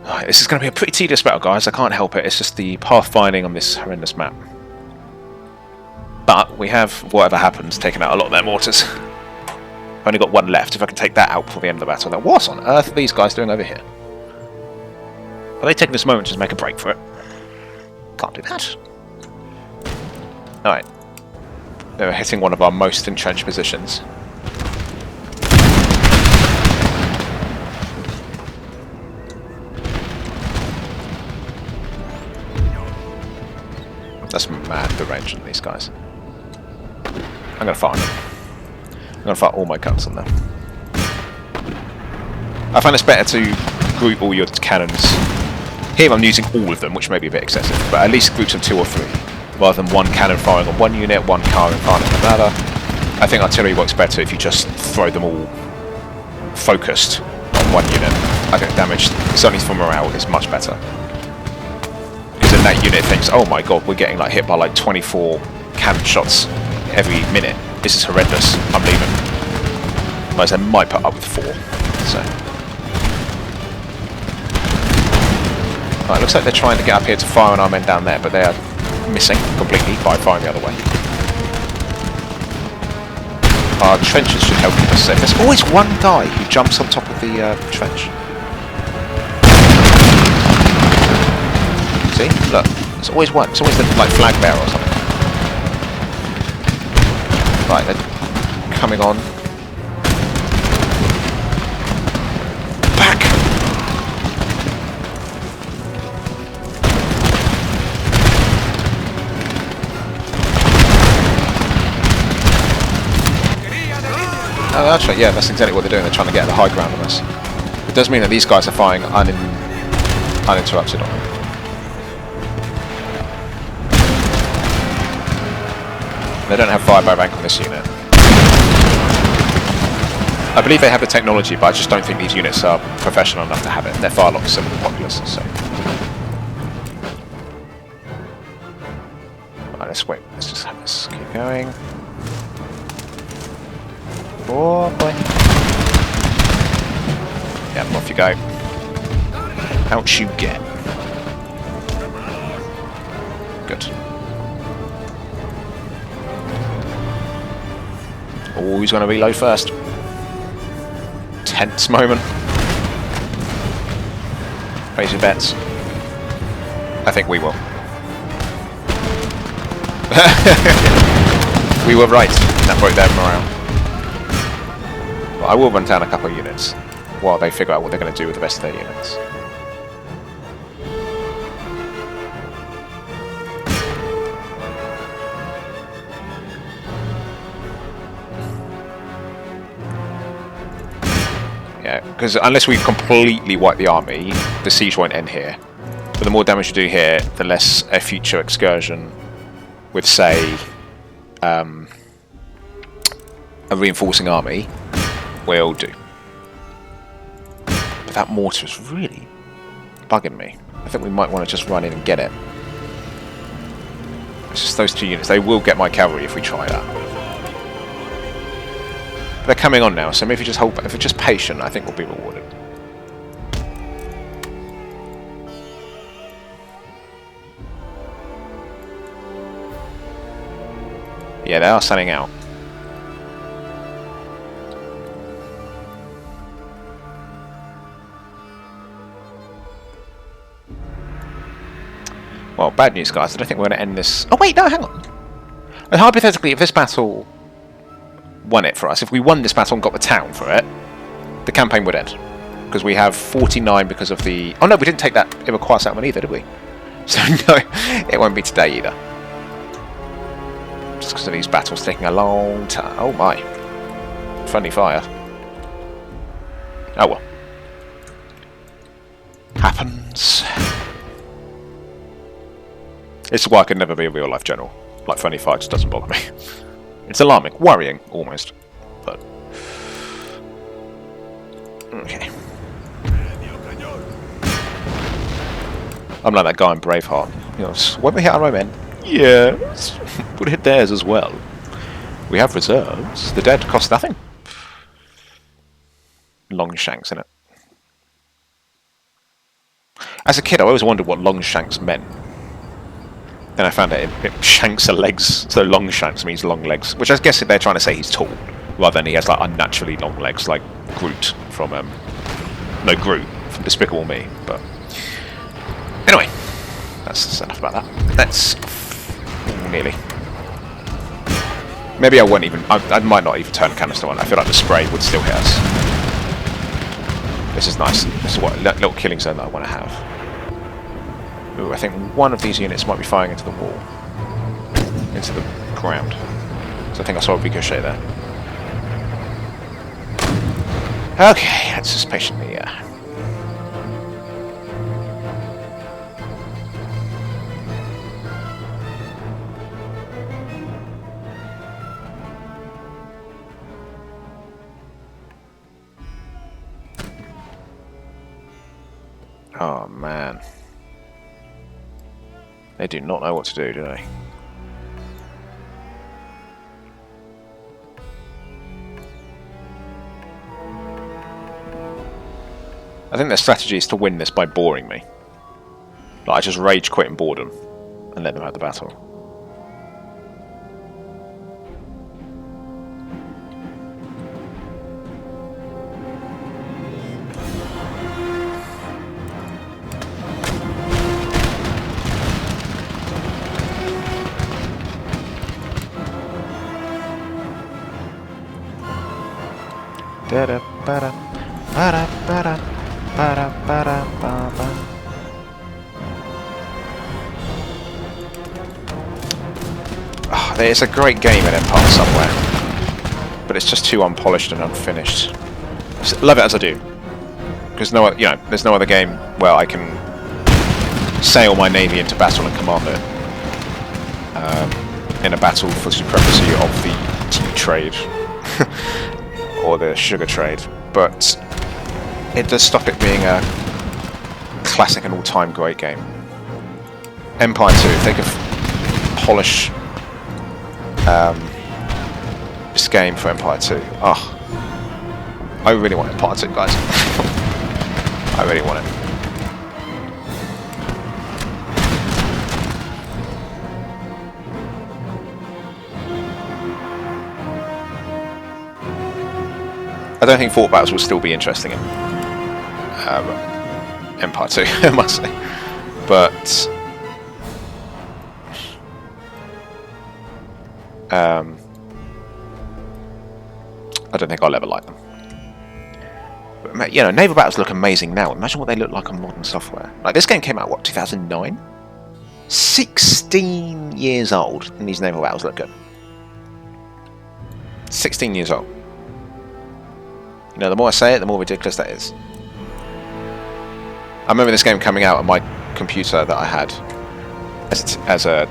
Right, this is going to be a pretty tedious battle, guys. I can't help it. It's just the pathfinding on this horrendous map. But we have, whatever happens, taken out a lot of their mortars. I've only got 1 left. If I can take that out before the end of the battle, then what on earth are these guys doing over here? Are they taking this moment to make a break for it? Can't do that. Alright. They're hitting one of our most entrenched positions. That's mad, the range on these guys. I'm going to fire them. I'm going to fire all my guns on them. I find it's better to group all your cannons. Here I'm using all of them, which may be a bit excessive, but at least groups of 2 or 3, rather than one cannon firing on one unit, one cannon firing on another. I think artillery works better if you just throw them all focused on one unit. I think damage, certainly for morale, is much better. Because then that unit thinks, oh my god, we're getting like hit by like 24 cannon shots every minute. This is horrendous. I'm leaving. Whereas I might put up with 4. So. Right, looks like they're trying to get up here to fire on our men down there, but they are missing completely by firing the other way. Our trenches should help keep us safe. There's always one guy who jumps on top of the trench. See? Look. There's always one. It's always the like flag bearer or something. Right, they're coming on. Back! Oh, that's right, yeah, that's exactly what they're doing. They're trying to get the high ground on us. It does mean that these guys are firing uninterrupted on them. They don't have fire by rank on this unit. I believe they have the technology, but I just don't think these units are professional enough to have it. They're far longer than the populace, so. Right, let's wait. Let's just have this keep going. Oh boy. Yeah, off you go. Out you get. Good. Oh, he's going to reload first. Tense moment. Raise your bets. I think we will. We were right. That broke their morale. Well, I will run down a couple of units while they figure out what they're going to do with the rest of their units. Yeah, because unless we completely wipe the army, the siege won't end here. But the more damage you do here, the less a future excursion with, say, a reinforcing army, will do. But that mortar is really bugging me. I think we might want to just run in and get it. It's just those 2 units. They will get my cavalry if we try that. But they're coming on now, so maybe if you just hold, if we're just patient, I think we'll be rewarded. Yeah, they are selling out. Well, bad news, guys. I don't think we're going to end this... Oh, wait, no, hang on. And hypothetically, if this battle won it for us, if we won this battle and got the town for it, the campaign would end. Because we have 49 because of the... Oh, no, we didn't take that Iroquois settlement either, did we? So, no, it won't be today either. Just because of these battles taking a long time. Oh, my. Friendly fire. Oh, well. Happens. This is why I could never be a real-life general. Like, friendly fire just doesn't bother me. It's alarming. Worrying, almost. But... Okay. I'm like that guy in Braveheart. You know, when we hit our own men, yes, we'll hit theirs as well. We have reserves. The dead cost nothing. Longshanks, innit? As a kid, I always wondered what longshanks meant. Then I found out it shanks are legs, so long shanks means long legs, which I guess they're trying to say he's tall, rather than he has like unnaturally long legs, like Groot from Groot from Despicable Me. But anyway, that's enough about that. Let's nearly. Maybe I won't even. I might not even turn the canister on. I feel like the spray would still hit us. This is nice. This is what little killing zone that I want to have. Ooh, I think one of these units might be firing into the wall. Into the ground. So I think I saw a ricochet there. Okay, let's just patiently, Oh, man. They do not know what to do they? I think their strategy is to win this by boring me. Like, I just rage quit and boredom and let them have the battle. Oh, it's a great game in Empire somewhere, but it's just too unpolished and unfinished. Love it as I do, because there's no other game where I can sail my navy into battle and command it in a battle for supremacy of the tea trade. Or the sugar trade, but it does stop it being a classic and all-time great game. Empire 2, if they could polish this game for Empire 2, I really want Empire 2, guys. I really want it. I don't think fort battles will still be interesting in Empire 2, I must say. But I don't think I'll ever like them. But, naval battles look amazing now. Imagine what they look like on modern software. Like, this game came out, what, 2009? 16 years old, and these naval battles look good. 16 years old. The more I say it, the more ridiculous that is. I remember this game coming out on my computer that I had as a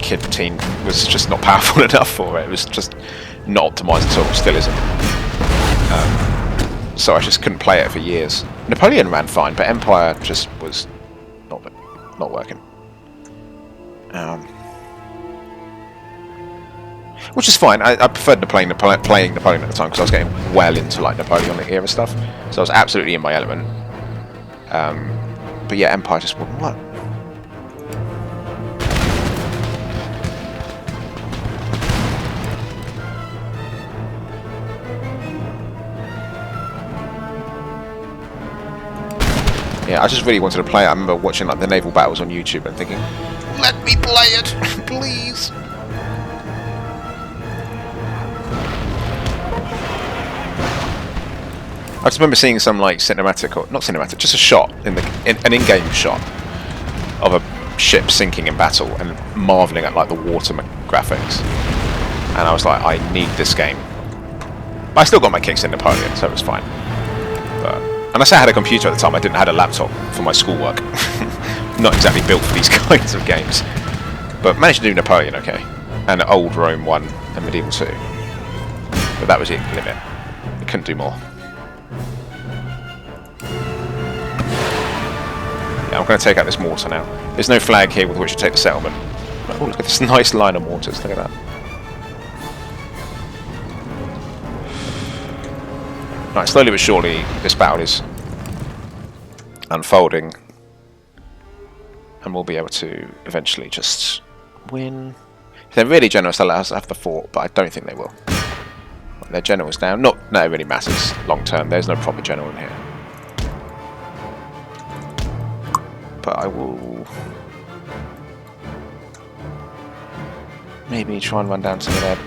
kid teen was just not powerful enough for it. It was just not optimised at all, still isn't. So I just couldn't play it for years. Napoleon ran fine, but Empire just was not working. Which is fine. I preferred playing Napoleon at the time because I was getting well into like Napoleonic era stuff. So I was absolutely in my element. But yeah, Empire just wouldn't work. Yeah, I just really wanted to play it. I remember watching like the naval battles on YouTube and thinking, let me play it, please. I just remember seeing some like cinematic, or not cinematic, just a shot an in-game shot of a ship sinking in battle, and marvelling at like the water graphics. And I was like, I need this game. But I still got my kicks in Napoleon, so it was fine. And I say I had a computer at the time. I didn't have a laptop for my schoolwork. Not exactly built for these kinds of games, but managed to do Napoleon okay, and Old Rome 1 and Medieval 2. But that was the limit. I couldn't do more. Yeah, I'm going to take out this mortar now. There's no flag here with which to take the settlement. Oh, look at this nice line of mortars. Look at that. Right, slowly but surely, this battle is unfolding, and we'll be able to eventually just win. If they're really generous, they'll let us have the fort, but I don't think they will. Their general's down. No, it really matters long term. There's no proper general in here. But I will maybe try and run down some of their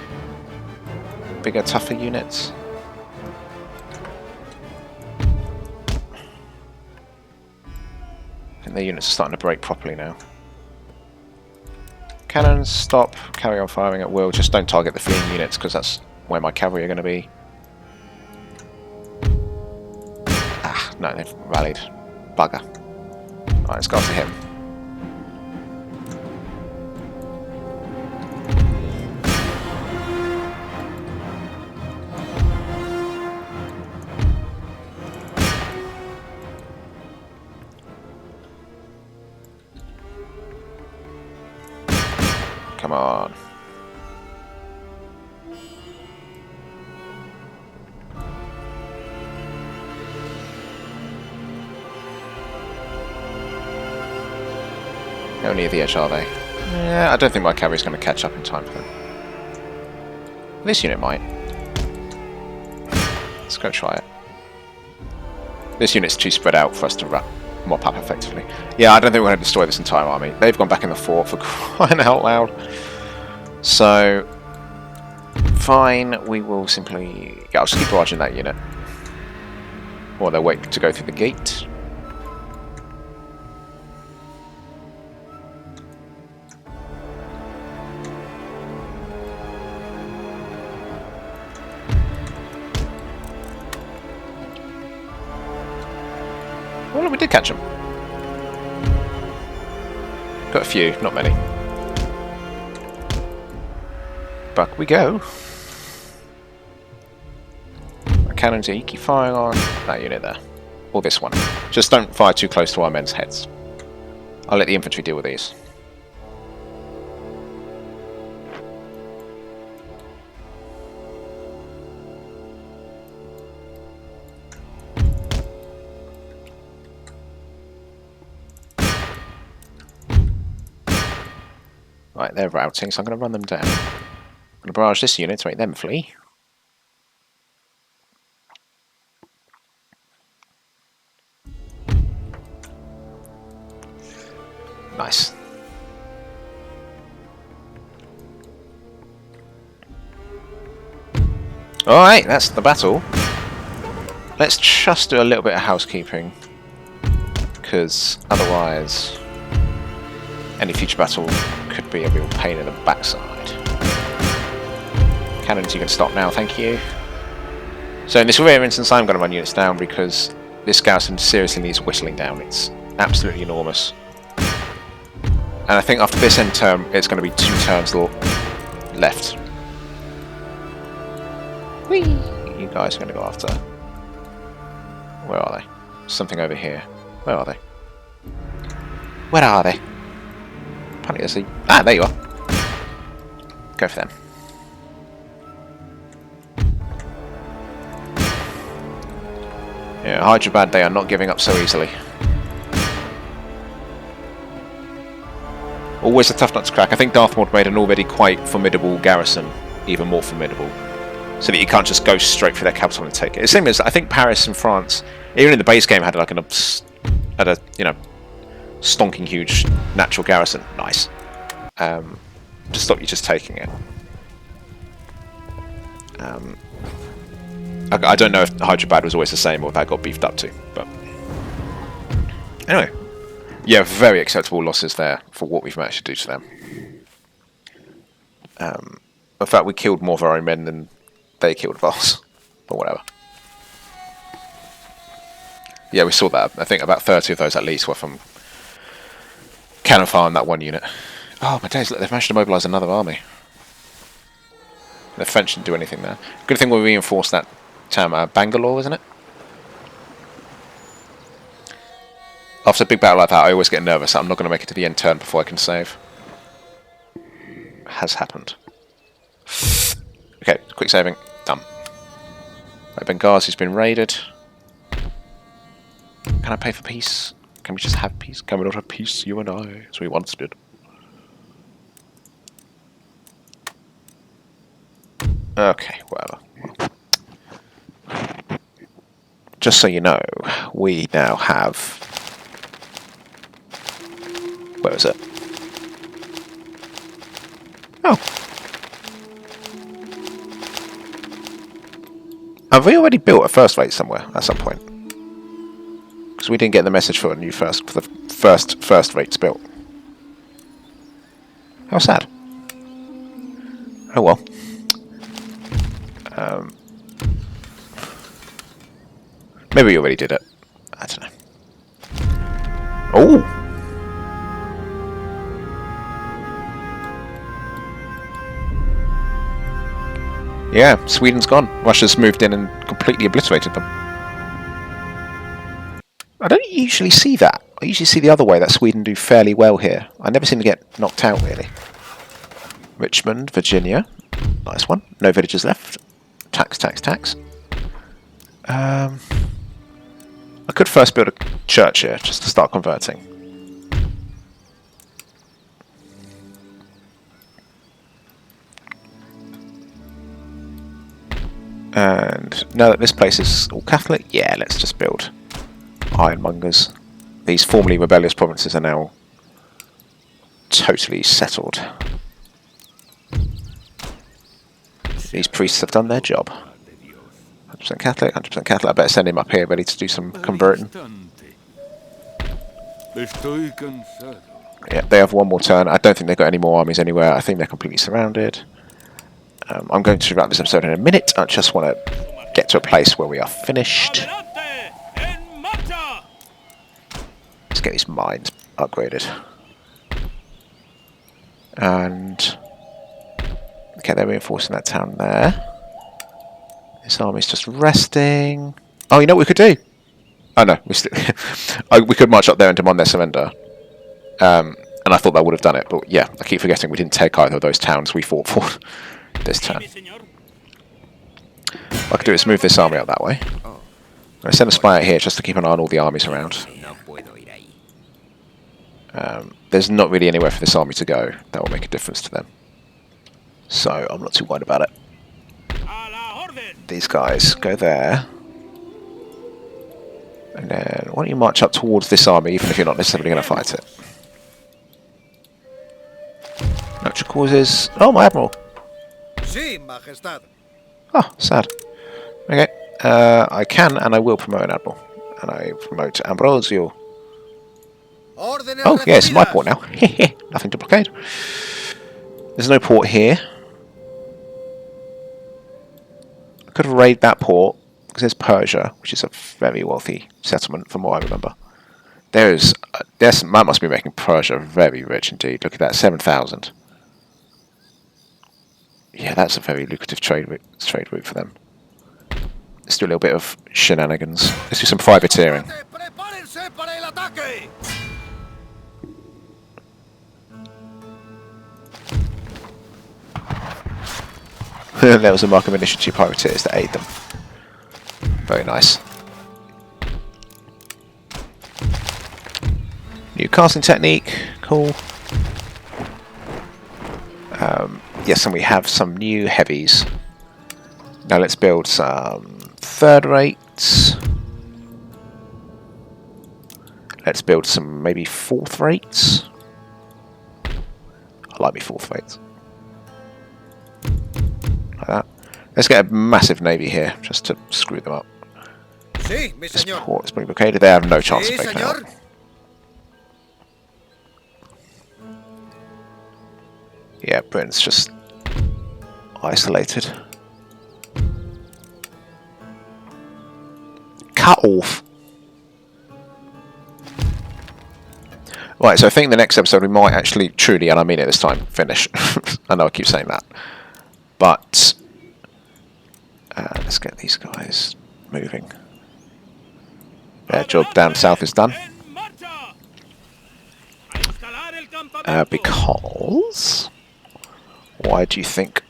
bigger, tougher units. Their units are starting to break properly now. Cannons, stop, carry on firing at will, just don't target the fleeing units because that's where my cavalry are going to be. Ah, no, they've rallied. Bugger. Alright, let's go after him. Come on. How near the edge are they? Yeah, I don't think my cavalry's going to catch up in time for them. This unit might. Let's go try it. This unit's too spread out for us to mop up effectively. Yeah, I don't think we're going to destroy this entire army. They've gone back in the fort for crying out loud. So, fine, we will simply... Yeah, I'll just keep barraging that unit. Or they'll wait to go through the gate. Well, we did catch them. Got a few, not many. Back we go. My cannons here, you keep firing on that unit there. Or this one. Just don't fire too close to our men's heads. I'll let the infantry deal with these. Right, they're routing, so I'm going to run them down. I'm going to barrage this unit to make them flee. Nice. Alright, that's the battle. Let's just do a little bit of housekeeping, because otherwise any future battle could be a real pain in the backside. Cannons, you can stop now, thank you. So in this rare instance, I'm going to run units down because this garrison seriously needs whittling down. It's absolutely enormous. And I think after this end term, it's going to be 2 turns left. Whee! You guys are going to go after... Where are they? Something over here. Where are they? Where are they? Apparently I see... Ah, there you are. Go for them. Yeah, Hyderabad, they are not giving up so easily. Always a tough nut to crack. I think Darthmod made an already quite formidable garrison even more formidable, so that you can't just go straight for their capital and take it. It's the same as I think Paris and France, even in the base game, had like a stonking huge natural garrison. Nice. To stop you just taking it. I don't know if Hyderabad was always the same or if that got beefed up to, but anyway, yeah, very acceptable losses there for what we've managed to do to them. In fact, we killed more of our own men than they killed of us, or whatever. Yeah, we saw that. I think about 30 of those at least were from cannon fire in that one unit. Oh my days, look, they've managed to mobilise another army. The French didn't do anything there. Good thing we reinforced that town, Bangalore, isn't it? After a big battle like that, I always get nervous. I'm not going to make it to the end turn before I can save. Has happened. Okay, quick saving. Done. Right, Benghazi's been raided. Can I pay for peace? Can we just have peace? Can we not have peace, you and I, as we once did? Okay, whatever. Just so you know, we now have... Where is it? Oh. Have we already built a first rate somewhere at some point? Because we didn't get the message for the first rates built. How sad. Oh well. Maybe we already did it. I don't know. Oh! Yeah, Sweden's gone. Russia's moved in and completely obliterated them. I don't usually see that. I usually see the other way, that Sweden do fairly well here. I never seem to get knocked out, really. Richmond, Virginia. Nice one. No villagers left. Tax, tax, tax. I could first build a church here, just to start converting. And now that this place is all Catholic, yeah, let's just build ironmongers. These formerly rebellious provinces are now totally settled. These priests have done their job. 100% Catholic, 100% Catholic. I better send him up here ready to do some converting. Yeah, they have one more turn. I don't think they've got any more armies anywhere. I think they're completely surrounded. I'm going to wrap this episode in a minute. I just want to get to a place where we are finished. Let's get these mines upgraded. And... okay, they're reinforcing that town there. This army's just resting. Oh, you know what we could do? Oh no, we could march up there and demand their surrender. And I thought that would have done it, but yeah, I keep forgetting we didn't take either of those towns we fought for this turn. What I could do is move this army out that way. I send a spy out here just to keep an eye on all the armies around. There's not really anywhere for this army to go that will make a difference to them. So I'm not too worried about it. These guys go there. And then why don't you march up towards this army even if you're not necessarily going to fight it. Natural causes. Oh, my admiral. Oh, sad. Okay. I can and I will promote an admiral. And I promote Ambrosio. Oh, yeah, it's my port now. Nothing to blockade. There's no port here. I could raid that port, because there's Persia, which is a very wealthy settlement from what I remember. that must be making Persia very rich indeed. Look at that, 7,000. Yeah, that's a very lucrative trade route for them. Let's do a little bit of shenanigans. Let's do some privateering. There was a mark of initiative privateers to aid them. Very nice. New casting technique, cool. Yes, and we have some new heavies. Now let's build some third rates. Let's build some maybe fourth rates. I like me fourth rates. Like that. Let's get a massive navy here, just to screw them up. This port is being blockaded. They have no chance of making out. Yeah, Britain's just isolated. Cut off. Right, so I think the next episode we might actually truly, and I mean it this time, finish. I know I keep saying that. But let's get these guys moving. Their job down south is done. Because why do you think?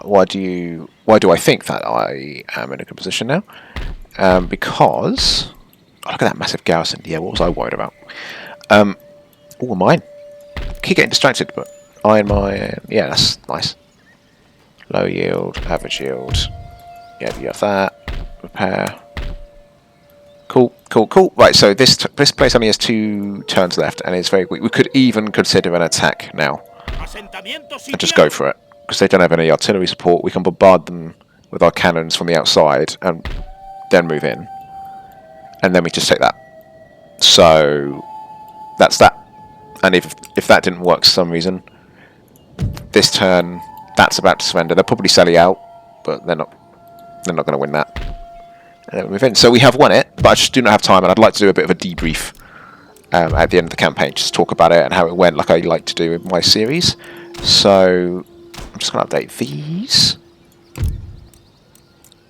Why do I think that I am in a good position now? Because oh, look at that massive garrison. Yeah, what was I worried about? All mine. Keep getting distracted, but iron mine. Yeah, that's nice. Low yield, average yield. Yeah, you have that. Repair. Cool, cool, cool. Right, so this place only has 2 turns left, and it's very weak. We could even consider an attack now, and just go for it, because they don't have any artillery support. We can bombard them with our cannons from the outside, and then move in, and then we just take that. So that's that. And if that didn't work for some reason, this turn that's about to surrender. They're probably selling out, but they're not going to win that. And then move in. So we have won it, but I just do not have time, and I'd like to do a bit of a debrief at the end of the campaign, just talk about it and how it went, like I like to do in my series. So I'm just going to update these,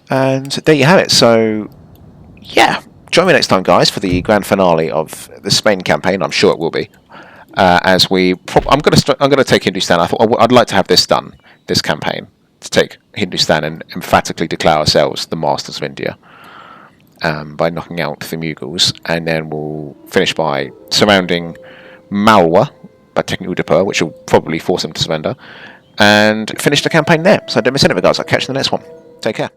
and there you have it. So yeah, join me next time, guys, for the grand finale of the Spain campaign. I'm sure it will be. As I'm going to take Hindustan. I thought I'd like to have this done, this campaign, to take Hindustan and emphatically declare ourselves the masters of India by knocking out the Mughals, and then we'll finish by surrounding Malwa by taking Udaipur, which will probably force them to surrender, and finish the campaign there. So don't miss any of it, guys. I'll catch you in the next one. Take care.